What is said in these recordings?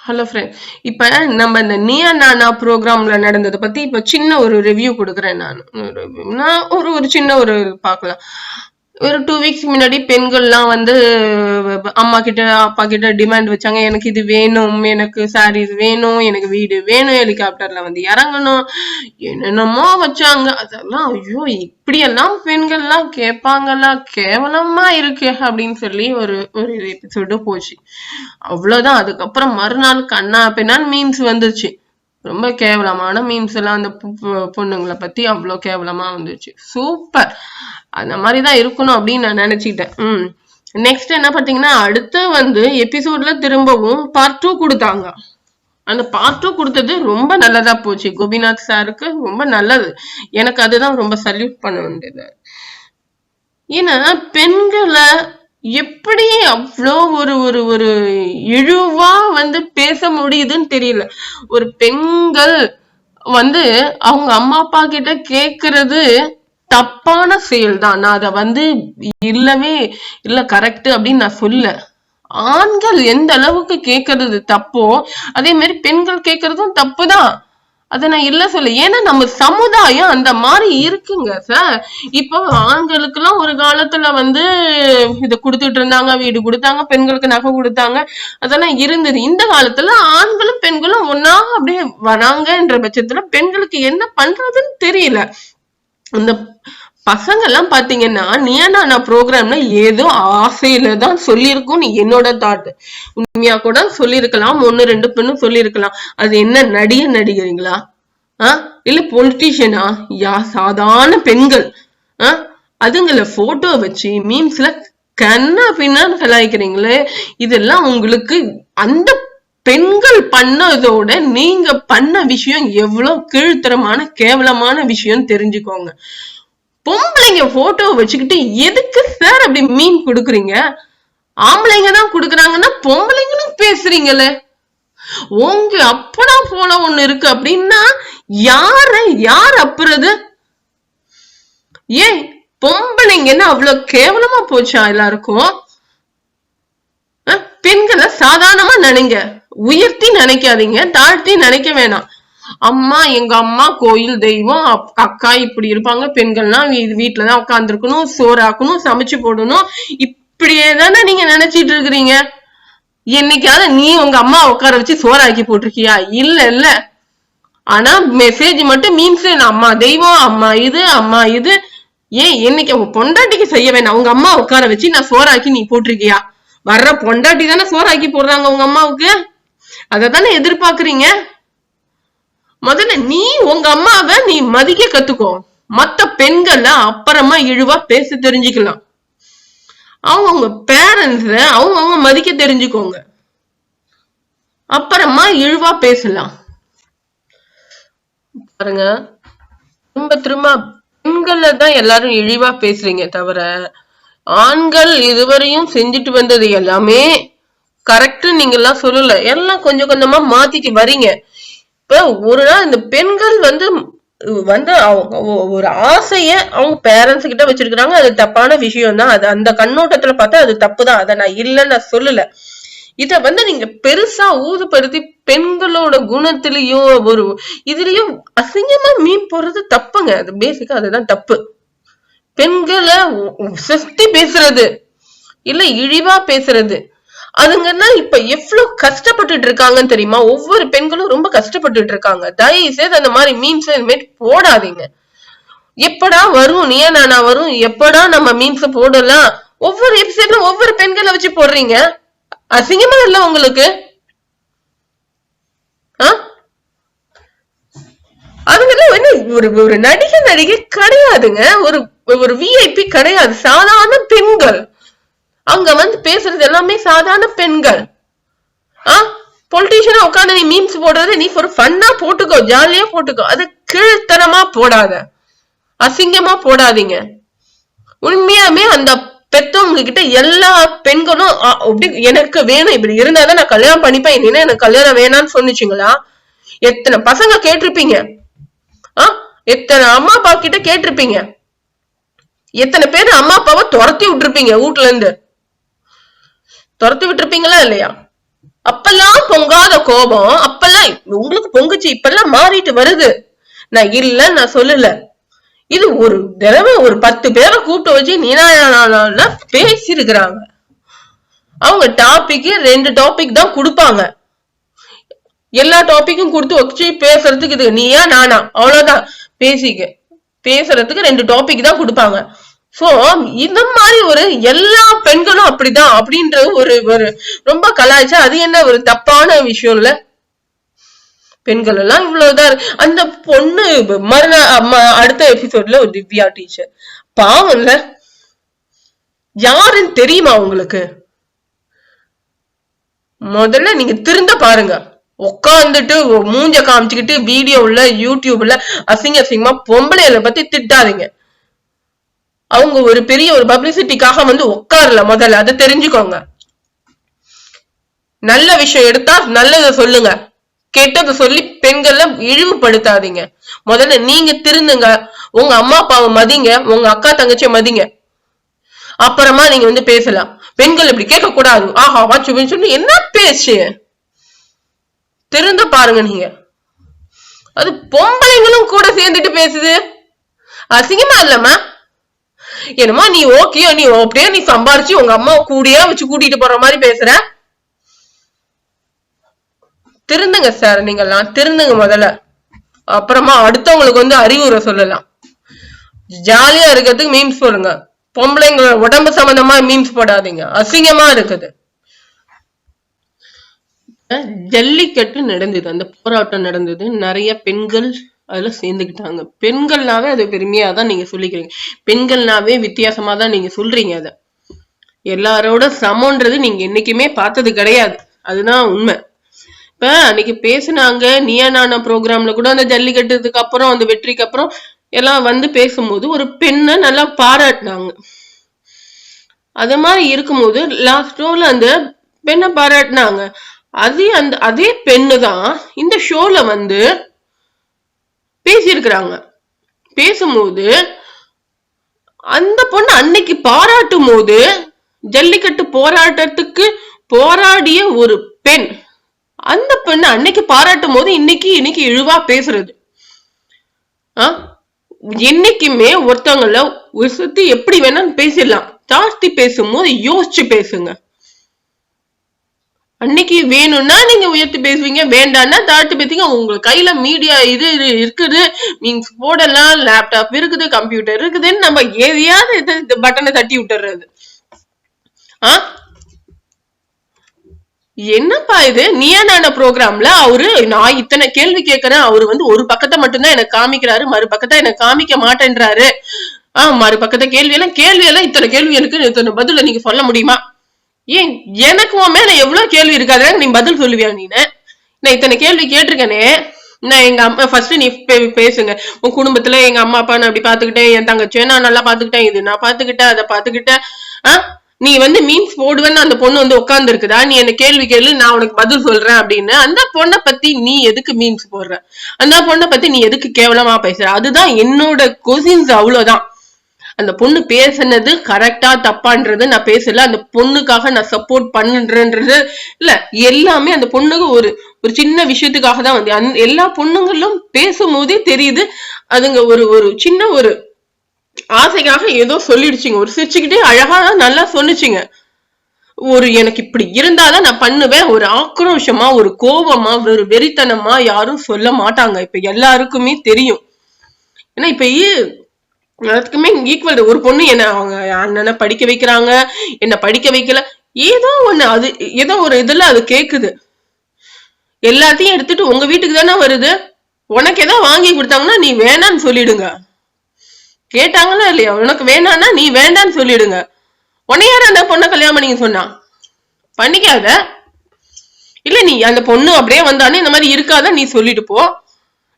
Hello friend. இப்ப நம்ம இந்த நீயா நானா ப்ரோக்ராம்ல நடந்ததை பத்தி இப்ப சின்ன ஒரு ரிவ்யூ கொடுக்குறேன். நான் ஒரு சின்ன ஒரு பார்க்கலாம். ஒரு 2 வீக்ஸ் முன்னாடி பெண்கள்லாம் வந்து அம்மா கிட்ட அப்பா கிட்ட டிமாண்ட் வச்சாங்க. எனக்கு இது வேணும், எனக்கு சாரீஸ் வேணும், எனக்கு வீடு வேணும், ஹெலிகாப்டர்ல வந்து இறங்கணும், என்னென்னமோ வச்சாங்க. அதெல்லாம் ஐயோ இப்படியெல்லாம் பெண்கள்லாம் கேட்பாங்களா, கேவலமா இருக்கு அப்படின்னு சொல்லி ஒரு ஒரு எபிசோடு போச்சு. அவ்வளவுதான். அதுக்கப்புறம் மறுநாள் கண்ணா பின்னான்னு மீம்ஸ் வந்துச்சு. ரொம்ப கேவலமான மீம்ஸ் எல்லாம் அந்த பொண்ணுங்களை பத்தி அவ்வளவு கேவலமா வந்துச்சு. சூப்பர், அந்த மாதிரிதான் இருக்கணும் அப்படின்னு நான் நினைச்சுக்கிட்டேன். நெக்ஸ்ட் என்ன பாத்தீங்கன்னா, அடுத்து வந்து எபிசோட்ல திரும்பவும் பார்ட் 2 கொடுத்தாங்க. அந்த பார்ட் 2 கொடுத்தது ரொம்ப நல்லதா போச்சு. கோபிநாத் சாருக்கு ரொம்ப நல்லது. எனக்கு அதுதான் ரொம்ப சல்யூட் பண்ண வேண்டியது. ஏன்னா பெண்களை எப்படி அவ்வளோ ஒரு ஒரு ஒரு இழிவா வந்து பேச முடியுதுன்னு தெரியல. ஒரு பெண்கள் வந்து அவங்க அம்மா அப்பா கிட்ட கேக்குறது தப்பான செயல் தான். நான் அதை வந்து இல்லவே இல்ல கரெக்ட் அப்படின்னு நான் சொல்ல. ஆண்கள் எந்த அளவுக்கு கேக்குறது தப்போ அதே மாதிரி பெண்கள் கேக்குறதும் தப்புதான். அத நான் இல்ல சொல்ல. ஏன்னா நம்ம சமுதாயம் அந்த மாதிரி இருக்குங்க சார். இப்போ ஆண்களுக்கு எல்லாம் ஒரு காலத்துல வந்து இத குடுத்துட்டு இருந்தாங்க, வீடு கொடுத்தாங்க, பெண்களுக்கு நகை கொடுத்தாங்க, அதெல்லாம் இருந்தது. இந்த காலத்துல ஆண்களும் பெண்களும் ஒன்னா அப்படியே வராங்கன்ற பட்சத்துல பெண்களுக்கு என்ன பண்றதுன்னு தெரியல. அந்த பசங்க எல்லாம் பாத்தீங்கன்னா நீயா நான் ப்ரோக்ராம்ல ஏதோ ஆசையில தான் சொல்லியிருக்கும். என்னோட தாட் உண்மையா கூட சொல்லியிருக்கலாம், 1-2 பெண்ணும் சொல்லியிருக்கலாம். அது என்ன நடிகருங்களா இல்ல பொலிட்டீஷியனா? சாதாரண பெண்கள் அதுங்களை போட்டோ வச்சு மீம்ஸ்ல கண்ணா பின்னான்னு கலாய்க்கிறீங்களே. இதெல்லாம் உங்களுக்கு அந்த பெண்கள் பண்ணதோட நீங்க பண்ண விஷயம் எவ்வளவு கீழ்த்தரமான கேவலமான விஷயம் தெரிஞ்சுக்கோங்க. பொம்பளைங்க போட்டோ வச்சுக்கிட்டு எதுக்கு சார் அப்படி மீன் கொடுக்குறீங்க? ஆம்பளைங்க தான் கொடுக்குறாங்கன்னா பொம்பளைங்களும் பேசுறீங்களே. உங்க அப்படா போல ஒண்ணு இருக்கு அப்படின்னா யார் அப்புறது? ஏன் பொம்பளைங்கன்னா அவ்வளவு கேவலமா போச்சா எல்லாருக்கும்? பெண்களை சாதாரணமா நினைங்க, உயர்த்தி நினைக்காதீங்க, தாழ்த்தி நினைக்க வேணாம். அம்மா எங்க அம்மா கோயில் தெய்வம், அக்கா இப்படி இருப்பாங்க, பெண்கள்லாம் வீட்டுலதான் உட்கார்ந்து இருக்கணும், சோறாக்கணும், சமைச்சு போடணும், இப்படியே தானே நீங்க நினைச்சிட்டு இருக்கிறீங்க. என்னைக்காவது நீ உங்க அம்மா உட்கார வச்சு சோறாக்கி போட்டிருக்கியா? இல்ல. ஆனா மெசேஜ் மட்டும் மீன்ஸ் அம்மா தெய்வம், அம்மா இது. ஏன் என்னைக்கு உங்க பொண்டாட்டிக்கு செய்ய வேணாம், உங்க அம்மா உட்கார வச்சு நான் சோறாக்கி நீ போட்டிருக்கியா? வர்ற பொண்டாட்டி தானே சோறாக்கி போடுறாங்க உங்க அம்மாவுக்கு, அதத்தானே எதிர்பார்க்கறீங்க. முதல்ல நீ உங்க அம்மாவை நீ மதிக்க கத்துக்கோ. மத்த பெண்கள அப்புறமா இழிவா பேச தெரிஞ்சுக்கலாம். அவங்க பேரண்ட்ஸ அவங்க மதிக்க தெரிஞ்சுக்கோங்க, அப்புறமா இழிவா பேசலாம். பாருங்க, திரும்ப பெண்கள தான் எல்லாரும் இழிவா பேசுறீங்க தவிர ஆண்கள் இதுவரையும் செஞ்சுட்டு வந்தது எல்லாமே கரெக்ட் நீங்க எல்லாம் சொல்லல. எல்லாம் கொஞ்சம் கொஞ்சமா மாத்திட்டு வரீங்க. இப்ப ஒரு நாள் இந்த பெண்கள் வந்து ஒரு ஆசைய அவங்க பேரண்ட்ஸ் கிட்ட வச்சிருக்காங்க. அது தப்பான விஷயம் தான். அது அந்த கண்ணோட்டத்துல பார்த்தா அது தப்புதான். அதை நான் இல்லைன்னு நான் சொல்லல. இத வந்து நீங்க பெருசா ஊதுபடுத்தி பெண்களோட குணத்திலயும் ஒரு இதுலயும் அசிங்கமா மீன் போடுறது தப்புங்க. அது பேசிக்கா அதுதான் தப்பு. பெண்களை சஸ்தி பேசுறது இல்ல இழிவா பேசுறது, அதுங்கன்னா இப்ப எவ்வளவு கஷ்டப்பட்டுட்டு இருக்காங்கன்னு தெரியுமா? ஒவ்வொரு பெண்களும் ரொம்ப கஷ்டப்பட்டுட்டு இருக்காங்க. தயவு செய்து அந்த மாதிரி மீன்ஸ் போடாதீங்க. எப்படா வரும் நீயா நானா வரும், எப்படா நம்ம மீன்ஸ் போடலாம்? ஒவ்வொரு எபிசோட்ல ஒவ்வொரு பெண்களை வச்சு போடுறீங்க. அசிங்கமா இல்ல உங்களுக்கு? ஒரு நடிகை கிடையாதுங்க, ஒரு விஐபி கிடையாது, சாதாரண பெண்கள். அங்க வந்து பேசுறது எல்லாமே சாதாரண பெண்கள். பொலிட்டீஷியனா உட்காந்து நீ மீம்ஸ் போடுறது நீ ஒரு ஃபன்னா போட்டுக்கோ, ஜாலியா போட்டுக்கோ. அது கீழ்த்தனமா போடாத, அசிங்கமா போடாதீங்க. உண்மையாமே அந்த பெத்தவங்க கிட்ட எல்லா பெண்களும் எனக்கு வேணும், இப்படி இருந்தாதான் நான் கல்யாணம் பண்ணிப்பேன், இல்லைன்னா எனக்கு கல்யாணம் வேணாம்னு சொன்னிச்சுங்களா? எத்தனை பசங்க கேட்டிருப்பீங்க, எத்தனை அம்மா அப்பா கிட்ட கேட்டிருப்பீங்க, எத்தனை பேர் அம்மா அப்பாவை துரத்தி விட்டுருப்பீங்க, வீட்டுல இருந்து துரத்தி விட்டுருப்பீங்களா இல்லையா? அப்பெல்லாம் பொங்காத கோபம் அப்பெல்லாம் உங்களுக்கு பொங்குச்சு, இப்பெல்லாம் மாறிட்டு வருது. நான் இல்ல நான் சொல்லல. இது ஒரு தடவை ஒரு 10 பேரை கூப்பிட்டு வச்சு நீனா பேசிருக்கிறாங்க. அவங்க டாபிக் 2 டாபிக் தான் கொடுப்பாங்க. எல்லா டாபிக்கும் கொடுத்து வச்சு பேசுறதுக்கு இது நீயா நானா அவ்வளவுதான். பேசுறதுக்கு 2 டாபிக் தான் கொடுப்பாங்க. சோ இந்த மாதிரி ஒரு எல்லா பெண்களும் அப்படிதான் அப்படின்ற ஒரு ரொம்ப கலாய்ச்சா அது என்ன ஒரு தப்பான விஷயம் இல்ல. பெண்கள் எல்லாம் இவ்வளவுதான். அந்த பொண்ணு அடுத்த எபிசோட்ல ஒரு திவ்யா டீச்சர் பாவம் இல்ல, யாருன்னு தெரியுமா உங்களுக்கு? முதல்ல நீங்க திருந்த பாருங்க. உட்காந்துட்டு மூஞ்ச காமிச்சுக்கிட்டு வீடியோல யூடியூப்ல அசிங்கமா பொம்பளையில பத்தி திட்டாதீங்க. அவங்க ஒரு பெரிய ஒரு பப்ளிசிட்டிக்காக உட்காரல, முதல்ல அதை தெரிஞ்சுக்கோங்க. நல்ல விஷயம் எடுத்தா நல்லதை சொல்லுங்க, கெட்டதை சொல்லி பெண்களை இழிவுபடுத்தாதீங்க. முதல்ல நீங்க திருந்துங்க, உங்க அம்மா அப்பாவை மதிங்க, உங்க அக்கா தங்கச்சிய மதிங்க. அப்புறமா நீங்க பேசலாம். பெண்கள் இப்படி கேட்க கூடாது, ஆஹா வாச்சு சொல்லி என்ன பேச்சு, திருந்த பாருங்க நீங்க. அது பொம்பளைங்களும் கூட சேர்ந்துட்டு பேசுது, அசிங்கமா இல்லம்மா? என்னமா நீ ஓகே, நீ அப்படியே நீ சம்பாரிச்சு உங்க அம்மா கூடியா வச்சு கூட்டிட்டு போற மாதிரி பேசுற. திருந்துங்க சார், நீங்கெல்லாம் திருந்துங்க முதல்ல. அப்புறமா அடுத்தவங்களுக்கு அறிவுரை சொல்லலாம். ஜாலியா இருக்கிறதுக்கு மீம்ஸ் போடுங்க, பொம்பளைங்களோட உடம்பு சம்பந்தமா மீம்ஸ் போடாதீங்க, அசிங்கமா இருக்குது. ஜல்லிக்கட்டு நடந்தது, அந்த போராட்டம் நடந்தது, நிறைய பெண்கள் அதுல சேர்ந்துக்கிட்டாங்க. பெண்கள்னாவே அது பெருமையாதான் நீங்க சொல்லிக்கிறீங்க, பெண்கள்னாவே வித்தியாசமா தான் நீங்க சொல்றீங்க. அத எல்லாரோட சமன்றது நீங்க என்னைக்குமே பார்த்தது கிடையாது, அதுதான் உண்மை. இப்ப அன்னைக்கு பேசினாங்க நீயா நானா ப்ரோக்ராம்ல கூட, அந்த ஜல்லிக்கட்டுக்கு அப்புறம் அந்த வெற்றிக்கு அப்புறம் எல்லாம் பேசும்போது ஒரு பெண்ணை நல்லா பாராட்டினாங்க. அது மாதிரி இருக்கும்போது லாஸ்ட் ரோல அந்த பெண்ணை பாராட்டினாங்க. அதே பெண்ணு தான் இந்த ஷோல பேசியிருக்கிறாங்க. பேசும்போது அந்த பொண்ணு அன்னைக்கு பாராட்டும் போது, ஜல்லிக்கட்டு போராட்டத்துக்கு போராடிய ஒரு பெண், அந்த பெண்ணு அன்னைக்கு பாராட்டும் போது இன்னைக்கு இழிவா பேசுறது. என்னைக்குமே ஒருத்தவங்கள சுத்தி எப்படி வேணாலும் பேசிடலாம், ஜாஸ்தி பேசும்போது யோசிச்சு பேசுங்க. அன்னைக்கு வேணும்னா நீங்க உயர்த்தி பேசுவீங்க, வேண்டாம்னா தாழ்த்து பேசுவீங்க. உங்க கையில மீடியா இது இருக்குது, மீன்ஸ் போடலாம், லேப்டாப் இருக்குது, கம்ப்யூட்டர் இருக்குதுன்னு நம்ம எதையாவது பட்டனை தட்டி விட்டுறது. என்னப்பா இது நீயா நானா ப்ரோக்ராம்ல அவரு நான் இத்தனை கேள்வி கேட்கிறேன், அவரு ஒரு பக்கத்தை மட்டும்தான் எனக்கு காமிக்கிறாரு, மறுபக்கத்தை எனக்கு காமிக்க மாட்டேன்றாரு. மறுபக்கத்தை கேள்வி எல்லாம் இத்தனை கேள்வி எனக்கு இத்தனை பதில நீங்க சொல்ல முடியுமா? ஏன் எனக்கு உன் மேல எவ்வளவு கேள்வி இருக்காது, நீ பதில் சொல்லுவியா? நான் இத்தனை கேள்வி கேட்டிருக்கேனே. நான் எங்க அம்மா ஃபர்ஸ்ட் நீ பேசுங்க, உன் குடும்பத்துல எங்க அம்மா அப்பா நான் அப்படி பாத்துக்கிட்டேன், என் தங்கச்சியை நான் நல்லா பாத்துக்கிட்டேன், இது நான் பாத்துக்கிட்டேன், அதை பாத்துக்கிட்டேன். நீ மீன்ஸ் போடுவேன்னு அந்த பொண்ணு உட்கார்ந்து இருக்குதா? நீ என்ன கேள்வி கேளு, நான் உனக்கு பதில் சொல்றேன் அப்படின்னு. அந்த பொண்ணை பத்தி நீ எதுக்கு மீன்ஸ் போடுற? அந்த பொண்ணை பத்தி நீ எதுக்கு கேவலமா பேசுற? அதுதான் என்னோட கொஸ்டின்ஸ், அவ்வளவுதான். அந்த பொண்ணு பேசுனது கரெக்டா தப்பான்றது நான் பேசல, அந்த பொண்ணுக்காக நான் சப்போர்ட் பண்ணுன்றது இல்ல. எல்லாமே அந்த பொண்ணுக்கு ஒரு சின்ன விஷயத்துக்காக தான் எல்லா பொண்ணுங்களும் பேசும்போதே தெரியுது, அதுங்க ஒரு சின்ன ஒரு ஆசைக்காக ஏதோ சொல்லிடுச்சுங்க, ஒரு சிரிச்சுக்கிட்டே அழகா நல்லா சொன்னிச்சுங்க. எனக்கு இப்படி இருந்தாதான் நான் பண்ணுவேன், ஒரு ஆக்ரோஷமா ஒரு கோபமா ஒரு வெறித்தனமா யாரும் சொல்ல மாட்டாங்க. இப்ப எல்லாருக்குமே தெரியும். ஏன்னா இப்ப எல்லாத்துக்குமே ஈக்குவல். ஒரு பொண்ணு என்ன அவங்க அண்ணனை படிக்க வைக்கிறாங்க, என்ன படிக்க வைக்கல, ஏதோ ஒண்ணு அது ஏதோ ஒரு இதுல அது கேக்குது. எல்லாத்தையும் எடுத்துட்டு உங்க வீட்டுக்கு தானே வருது, உனக்கு ஏதோ வாங்கி கொடுத்தாங்கன்னா நீ வேணான்னு சொல்லிடுங்க. கேட்டாங்களா இல்லையா? உனக்கு வேணான்னா நீ வேண்டான்னு சொல்லிடுங்க. உன்னையார அந்த பொண்ணை கல்யாணம் பண்ணிக்க சொன்னா? பண்ணிக்காத. இல்ல நீ அந்த பொண்ணு அப்படியே வந்தானே இந்த மாதிரி இருக்காத நீ சொல்லிட்டு போ.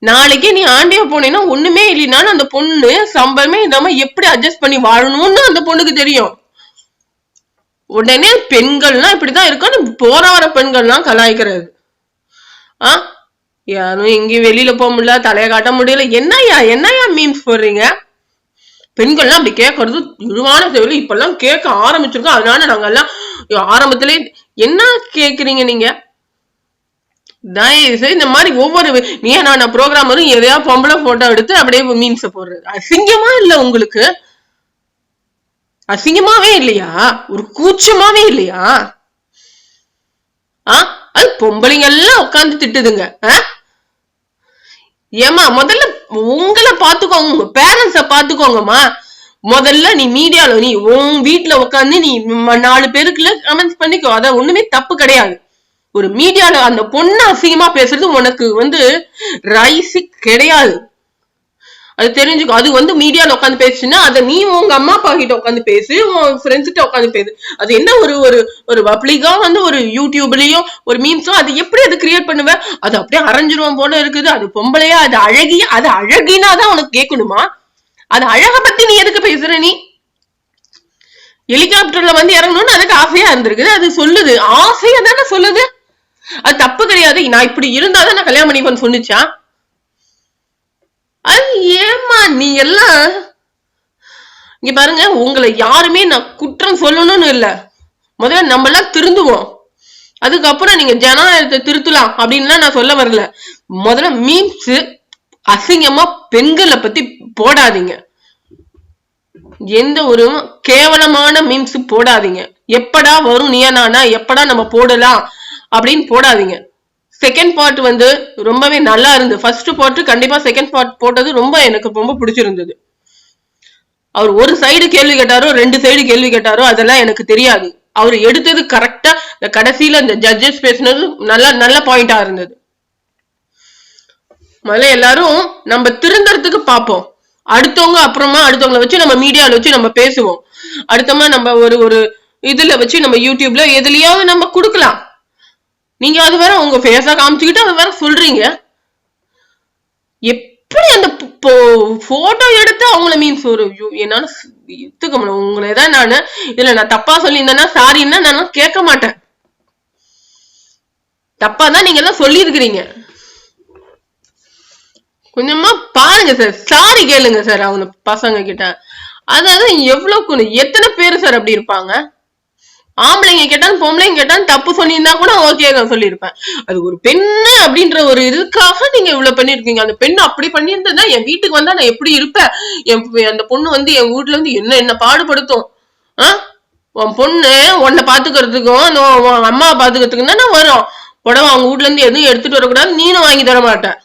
நாளைக்கு நீ ஆண்டியா போனீங்கன்னா ஒண்ணுமே இல்லைனாலும் அந்த பொண்ணு சம்பளமே இல்லாம எப்படி அட்ஜஸ்ட் பண்ணி வாழணும்னு அந்த பொண்ணுக்கு தெரியும். உடனே பெண்கள்லாம் இப்படிதான் இருக்கும், போற வர பெண்கள்லாம் கலாய்க்கிறது. யாரும் எங்கேயும் வெளியில போக முடியல, தலைய காட்ட முடியல, என்னையா மீம்ஸ் போடுறீங்க? பெண்கள்லாம் அப்படி கேட்கறது இழிவான செயல். இப்பெல்லாம் கேட்க ஆரம்பிச்சிருக்கோம், அதனால நாங்க எல்லாம் ஆரம்பத்திலே என்ன கேக்குறீங்க நீங்க? இந்த மாதிரி ஒவ்வொரு நீ நான் ப்ரோக்ராமரும் எதையா பொம்பளை போட்டோ எடுத்து அப்படியே மீம்ஸ போடுறது அசிங்கமா இல்ல உங்களுக்கு? அசிங்கமாவே இல்லையா? ஒரு கூச்சமாவே இல்லையா? அது பொம்பளைங்க எல்லாம் உட்காந்து திட்டுதுங்க. ஏமா முதல்ல உங்களை பாத்துக்கோங்க, உங்க பேரண்ட்ஸ பாத்துக்கோங்கம்மா. முதல்ல நீ மீடியால நீ உன் வீட்டுல உட்காந்து நீ 4 பேருக்குள்ள கமெண்ட்ஸ் பண்ணிக்கோ. அத ஒண்ணுமே தப்பு கிடையாது. ஒரு மீடியால அந்த பொண்ணு அசிங்கமா பேசுறது உனக்கு ரைசி கிடையாது. அது தெரிஞ்சுக்கோ. அது மீடியால உட்காந்து பேசுச்சுன்னா அதை நீ உங்க அம்மா அப்பா கிட்ட உட்காந்து பேசு, உன் ஃப்ரெண்ட்ஸ் கிட்ட உட்காந்து பேசு. அது என்ன ஒரு பப்ளிக்கா ஒரு யூடியூப்லயும் ஒரு மீம்ஸோ அது எப்படி அது கிரியேட் பண்ணுவ? அது அப்படியே அரைஞ்சிருவோம் போல இருக்குது. அது பொம்பளையா, அது அழகியா, அது அழகினாதான் உனக்கு கேட்கணுமா? அது அழக பத்தி நீ எதுக்கு பேசுற? நீ ஹெலிகாப்டர்ல இறங்கணும்னு அதுக்கு ஆசையா இருந்திருக்குது. அது சொல்லுது, ஆசையா தானே சொல்லுது. அது தப்பு கிடையாது. நான் இப்படி இருந்தாதான் நான் கல்யாணம் பண்ணிப்பேன்னு சொன்னிச்சா? அது ஏமா நீ எல்லாம் இங்க பாருங்க, உங்களை யாருமே நான் குற்றம் சொல்லணும்னு இல்ல. முதல்ல நம்ம எல்லாம் திருந்துவோம். அதுக்கப்புறம் நீங்க ஜனநாயகத்தை திருத்தலாம் அப்படின்னு நான் சொல்ல வரல. முதல்ல மீம்ஸ் அசிங்கமா பெண்களை பத்தி போடாதீங்க. எந்த ஒரு கேவலமான மீம்ஸ் போடாதீங்க. எப்படா வரும் நீயா நானா, எப்படா நம்ம போடலாம் அப்படின்னு போடாதீங்க. செகண்ட் பார்ட் ரொம்பவே நல்லா இருந்து. ஃபர்ஸ்ட் பார்ட் கண்டிப்பா செகண்ட் பார்ட் போட்டது எனக்கு ரொம்ப பிடிச்சிருந்தது. அவர் ஒரு சைடு கேள்வி கேட்டாரோ 2 சைடு கேள்வி கேட்டாரோ அதெல்லாம் எனக்கு தெரியாது. அவர் எடுத்தது கரெக்டா, இந்த கடைசியில இந்த ஜட்ஜஸ் பேசினது நல்ல பாயிண்டா இருந்தது. முதல்ல எல்லாரும் நம்ம திருந்தறதுக்கு பார்ப்போம். அடுத்தவங்களை வச்சு நம்ம மீடியால வச்சு நம்ம பேசுவோம். அடுத்தமா நம்ம ஒரு இதுல வச்சு நம்ம யூடியூப்ல எதுலயாவது நம்ம கொடுக்கலாம். நீங்க அது வேற உங்க ஃபேஸா காமிச்சுக்கிட்டு அது வேற சொல்றீங்க. எப்படி அந்த போட்டோ எடுத்து அவங்கள மீன்ஸ் என்னால எடுத்துக்க முடியும். உங்களேதான் நான் தப்பா சொல்லியிருந்தேன்னா சாரின்னா நான் கேட்க மாட்டேன். தப்பா தான் நீங்க எல்லாம் சொல்லி இருக்கிறீங்க. கொஞ்சமா பாருங்க சார், சாரி கேளுங்க சார் அவங்க பசங்க கிட்ட. அதாவது எவ்வளவு எத்தனை பேரு சார் அப்படி இருப்பாங்க? ஆம்பளைங்க கேட்டாலும் பொம்பளைங்க கேட்டாலும் தப்பு சொல்லியிருந்தா கூட ஓகே தான் சொல்லியிருப்பேன். அது ஒரு பெண்ணு அப்படின்ற ஒரு இதுக்காக நீங்க இவ்வளவு பண்ணிருக்கீங்க. அந்த பெண்ணு அப்படி பண்ணியிருந்தா என் வீட்டுக்கு வந்தா நான் எப்படி இருப்பேன்? அந்த பொண்ணு என் வீட்டுல என்ன பாடுபடுத்தும்? உன் பொண்ணு உன்னை பாத்துக்கிறதுக்கும் உன் அம்மாவை பாத்துக்கிறதுக்கும் தானே வரும். புடவை அவங்க வீட்டுல இருந்து எதுவும் எடுத்துட்டு வரக்கூடாது, நீனும் வாங்கி தர மாட்டேன்.